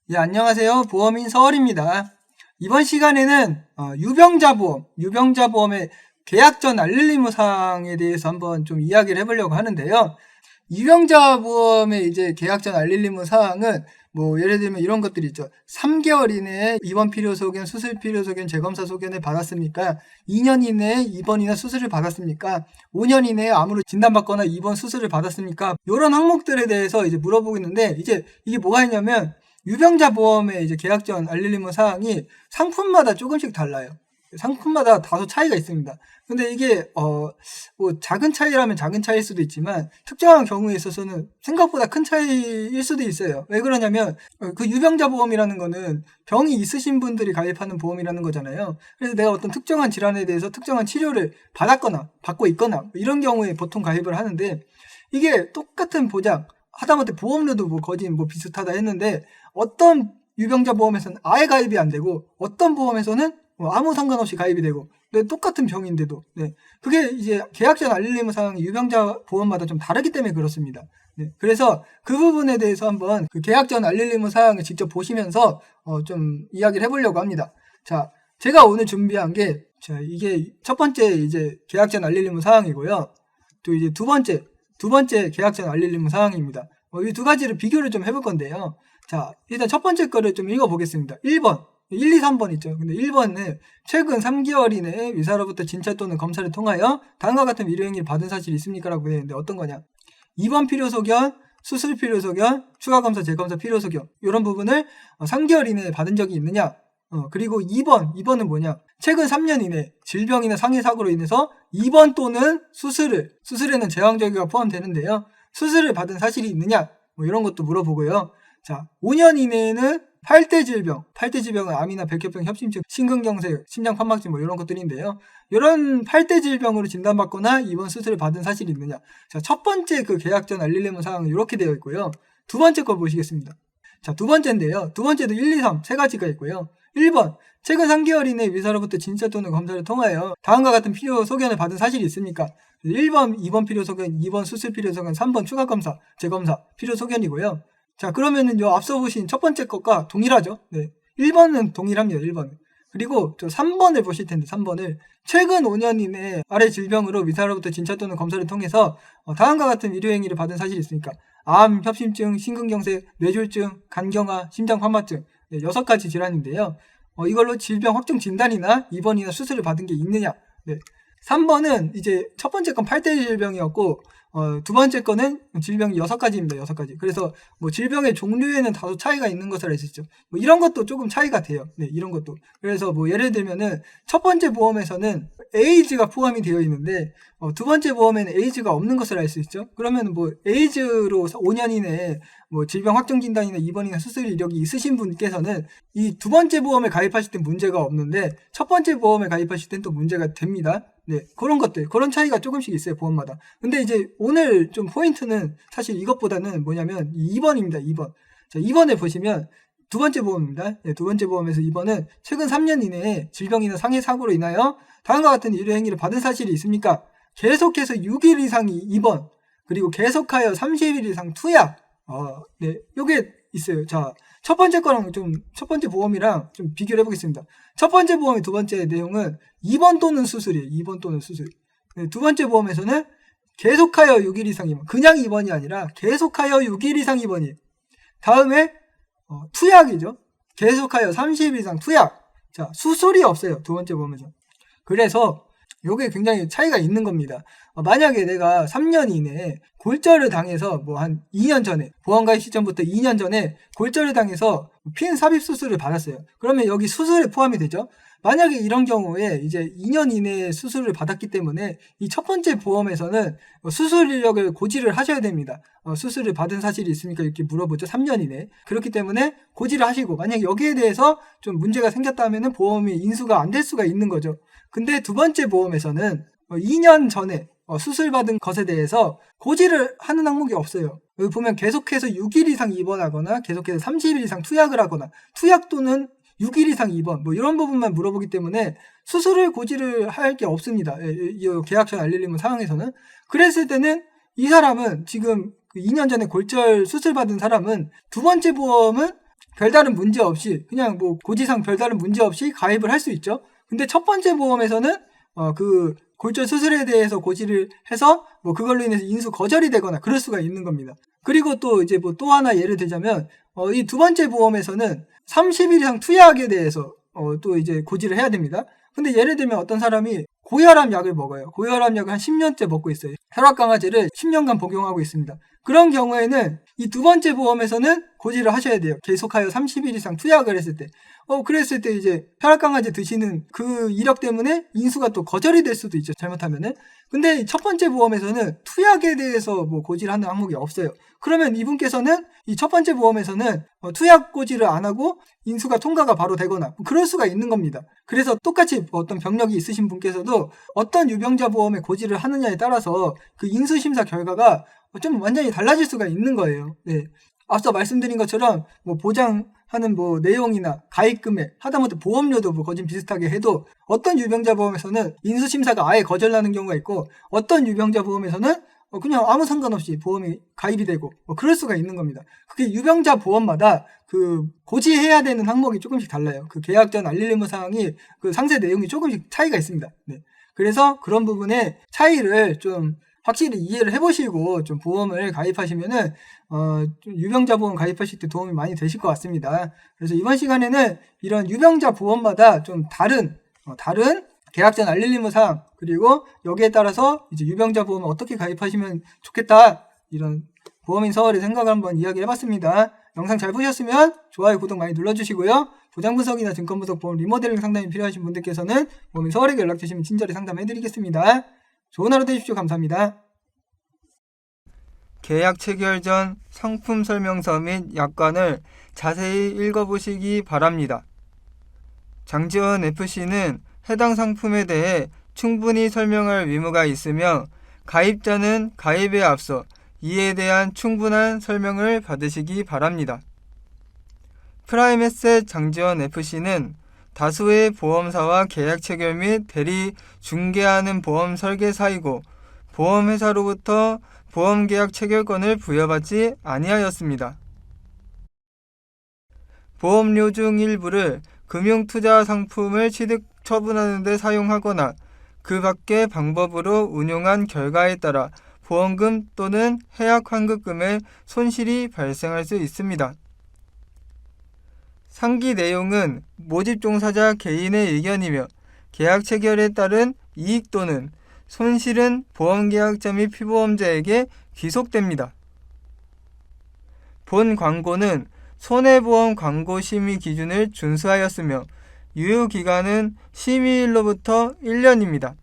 예, 안녕하세요. 보험인 서얼입니다. 이번 시간에는 유병자 보험의 계약 전 알릴 의무 사항에 대해서 한번 좀 이야기를 해보려고 하는데요. 유병자 보험의 이제 계약 전 알릴 의무 사항은 뭐 예를 들면 이런 것들이 있죠. 3개월 이내에 입원 필요 소견, 수술 필요 소견, 재검사 소견을 받았습니까? 2년 이내에 입원이나 수술을 받았습니까? 5년 이내에 암으로 진단받거나 입원 수술을 받았습니까? 이런 항목들에 대해서 이제 물어보고 있는데, 이제 이게 뭐가 있냐면 유병자 보험의 이제 계약 전 알릴 의무 사항이 상품마다 조금씩 달라요. 상품마다 다소 차이가 있습니다. 근데 이게 뭐 작은 차이라면 작은 차이일 수도 있지만 특정한 경우에 있어서는 생각보다 큰 차이일 수도 있어요. 왜 그러냐면 그 유병자 보험이라는 거는 병이 있으신 분들이 가입하는 보험이라는 거잖아요. 그래서 내가 어떤 특정한 질환에 대해서 특정한 치료를 받았거나 받고 있거나 이런 경우에 보통 가입을 하는데, 이게 똑같은 보장, 하다못해 보험료도 뭐 거의 뭐 비슷하다 했는데 어떤 유병자 보험에서는 아예 가입이 안 되고 어떤 보험에서는 아무 상관없이 가입이 되고, 똑같은 병인데도 그게 이제 계약 전 알릴 의무 사항이 유병자 보험마다 좀 다르기 때문에 그렇습니다. 그래서 그 부분에 대해서 한번 그 계약 전 알릴 의무 사항을 직접 보시면서 좀 이야기를 해보려고 합니다. 자, 제가 오늘 준비한 게 이게 첫 번째 이제 계약 전 알릴 의무 사항이고요. 또 이제 두 번째 계약 전 알릴 의무 사항입니다. 이 두 가지를 비교를 좀 해볼 건데요. 자, 일단 첫 번째 거를 좀 읽어보겠습니다. 1번, 1, 2, 3번 있죠. 근데 1번은 최근 3개월 이내에 의사로부터 진찰 또는 검사를 통하여 다음과 같은 의료행위를 받은 사실이 있습니까? 라고 되어 있는데 어떤 거냐? 입원 필요 소견, 수술 필요 소견, 추가검사, 재검사 필요 소견, 이런 부분을 3개월 이내에 받은 적이 있느냐? 그리고 2번은 뭐냐? 최근 3년 이내 질병이나 상해 사고로 인해서 입원 또는 수술에는 제왕절개가 포함되는데요. 수술을 받은 사실이 있느냐? 뭐 이런 것도 물어보고요. 자, 5년 이내에는 8대 질병은 암이나 백혈병, 협심증, 심근경색, 심장판막증 뭐 이런 것들인데요. 이런 8대 질병으로 진단받거나 입원 수술을 받은 사실이 있느냐. 자, 첫 번째 그 계약 전 알릴 의무 사항은 이렇게 되어 있고요. 두 번째 거 보시겠습니다. 자, 두 번째인데요. 두 번째도 1, 2, 3 세 가지가 있고요. 1번, 최근 3개월 이내 의사로부터 진찰 또는 검사를 통하여 다음과 같은 필요 소견을 받은 사실이 있습니까? 1번, 2번 필요 소견, 2번 수술 필요 소견, 3번 추가검사, 재검사 필요 소견이고요. 자, 그러면은 요 앞서 보신 첫 번째 것과 동일하죠. 1번은 동일합니다. 1번은. 그리고 저 3번을 보실 텐데 3번을 최근 5년 이내 아래 질병으로 의사로부터 진찰 또는 검사를 통해서 다음과 같은 의료행위를 받은 사실이 있으니까 암, 협심증, 심근경색, 뇌졸중, 간경화, 심장판막증 6가지 질환인데요. 이걸로 질병 확정 진단이나 입원이나 수술을 받은 게 있느냐. 3번은 이제 첫 번째 건 8대 질병이었고 두 번째 거는 질병이 6가지입니다. 6가지. 그래서 뭐 질병의 종류에는 다소 차이가 있는 것을 알 수 있죠. 뭐 이런 것도 조금 차이가 돼요. 이런 것도. 그래서 뭐 예를 들면은 첫 번째 보험에서는 에이즈가 포함이 되어 있는데 두 번째 보험에는 에이즈가 없는 것을 알 수 있죠. 그러면 뭐 에이즈로 5년 이내에 뭐 질병 확정 진단이나 입원이나 수술 이력이 있으신 분께서는 이 두 번째 보험에 가입하실 때 문제가 없는데 첫 번째 보험에 가입하실 땐 또 문제가 됩니다. 그런 것들, 그런 차이가 조금씩 있어요, 보험마다. 근데 이제 오늘 좀 포인트는 사실 이것보다는 뭐냐면 2번입니다, 2번. 자, 2번을 보시면 두 번째 보험입니다. 두 번째 보험에서 2번은 최근 3년 이내에 질병이나 상해 사고로 인하여 다음과 같은 의료행위를 받은 사실이 있습니까? 계속해서 6일 이상이 2번, 그리고 계속하여 30일 이상 투약. 요게 있어요. 자, 첫 번째 보험이랑 좀 비교를 해보겠습니다. 첫 번째 보험의 두 번째 내용은 2번 또는 수술이에요. 2번 또는 수술. 두 번째 보험에서는 계속하여 6일 이상 입원. 그냥 입원이 아니라 계속하여 6일 이상 입원이에요. 다음에 투약이죠. 계속하여 30일 이상 투약. 자, 수술이 없어요. 두 번째 보험에서. 그래서 요게 굉장히 차이가 있는 겁니다. 만약에 내가 3년 이내에 골절을 당해서 뭐 한 2년 전에, 보험가입 시점부터 2년 전에 골절을 당해서 핀 삽입 수술을 받았어요. 그러면 여기 수술에 포함이 되죠. 만약에 이런 경우에 이제 2년 이내에 수술을 받았기 때문에 이 첫 번째 보험에서는 수술 이력을 고지를 하셔야 됩니다. 수술을 받은 사실이 있습니까? 이렇게 물어보죠. 3년 이내. 그렇기 때문에 고지를 하시고, 만약 여기에 대해서 좀 문제가 생겼다면 보험이 인수가 안 될 수가 있는 거죠. 근데 두 번째 보험에서는 2년 전에 수술받은 것에 대해서 고지를 하는 항목이 없어요. 여기 보면 계속해서 6일 이상 입원하거나 계속해서 30일 이상 투약을 하거나 투약 또는 6일 이상 입원 뭐 이런 부분만 물어보기 때문에 수술을 고지를 할 게 없습니다. 이 계약 전 알릴 의무 사항에서는. 그랬을 때는 이 사람은 지금 2년 전에 골절 수술받은 사람은 두 번째 보험은 별다른 문제 없이 그냥 뭐 고지상 별다른 문제 없이 가입을 할 수 있죠. 근데 첫 번째 보험에서는 그 골절 수술에 대해서 고지를 해서 뭐 그걸로 인해서 인수 거절이 되거나 그럴 수가 있는 겁니다. 그리고 또 이제 뭐 또 하나 예를 들자면 이 두 번째 보험에서는 30일 이상 투약에 대해서 또 이제 고지를 해야 됩니다. 근데 예를 들면 어떤 사람이 고혈압 약을 먹어요. 고혈압 약을 한 10년째 먹고 있어요. 혈압 강화제를 10년간 복용하고 있습니다. 그런 경우에는 이 두 번째 보험에서는 고지를 하셔야 돼요. 계속하여 30일 이상 투약을 했을 때. 그랬을 때 이제 혈압 강화제 드시는 그 이력 때문에 인수가 또 거절이 될 수도 있죠. 잘못하면은. 근데 첫 번째 보험에서는 투약에 대해서 뭐 고지를 하는 항목이 없어요. 그러면 이분께서는 이 첫 번째 보험에서는 투약 고지를 안 하고 인수가 통과가 바로 되거나 그럴 수가 있는 겁니다. 그래서 똑같이 어떤 병력이 있으신 분께서도 어떤 유병자 보험에 고지를 하느냐에 따라서 그 인수심사 결과가 좀 완전히 달라질 수가 있는 거예요. 네. 앞서 말씀드린 것처럼 뭐 보장하는 뭐 내용이나 가입 금액, 하다못해 보험료도 뭐 거진 비슷하게 해도 어떤 유병자 보험에서는 인수심사가 아예 거절나는 경우가 있고 어떤 유병자 보험에서는 그냥 아무 상관없이 보험이 가입이 되고 그럴 수가 있는 겁니다. 그게 유병자 보험마다 그 고지해야 되는 항목이 조금씩 달라요. 그 계약 전 알릴 의무 사항이 그 상세 내용이 조금씩 차이가 있습니다. 네. 그래서 그런 부분의 차이를 좀 확실히 이해를 해보시고 좀 보험을 가입하시면은 좀 유병자 보험 가입하실 때 도움이 많이 되실 것 같습니다. 그래서 이번 시간에는 이런 유병자 보험마다 좀 다른 계약 전 알릴 의무 사항 그리고 여기에 따라서 이제 유병자 보험을 어떻게 가입하시면 좋겠다 이런 보험인 서울의 생각을 한번 이야기해봤습니다. 영상 잘 보셨으면 좋아요, 구독 많이 눌러주시고요. 보장 분석이나 증권 분석 보험 리모델링 상담이 필요하신 분들께서는 보험인 서울에게 연락주시면 친절히 상담해드리겠습니다. 좋은 하루 되십시오. 감사합니다. 계약 체결 전 상품 설명서 및 약관을 자세히 읽어보시기 바랍니다. 장지원 FC는 해당 상품에 대해 충분히 설명할 의무가 있으며 가입자는 가입에 앞서 이에 대한 충분한 설명을 받으시기 바랍니다. 프라임에셋 장지원 FC는 다수의 보험사와 계약 체결 및 대리 중개하는 보험 설계사이고 보험회사로부터 보험계약 체결권을 부여받지 아니하였습니다. 보험료 중 일부를 금융투자 상품을 취득 처분하는 데 사용하거나 그 밖의 방법으로 운용한 결과에 따라 보험금 또는 해약 환급금의 손실이 발생할 수 있습니다. 상기 내용은 모집 종사자 개인의 의견이며 계약 체결에 따른 이익 또는 손실은 보험계약자 및 피보험자에게 귀속됩니다. 본 광고는 손해보험 광고 심의 기준을 준수하였으며 유효기간은 심의일로부터 1년입니다.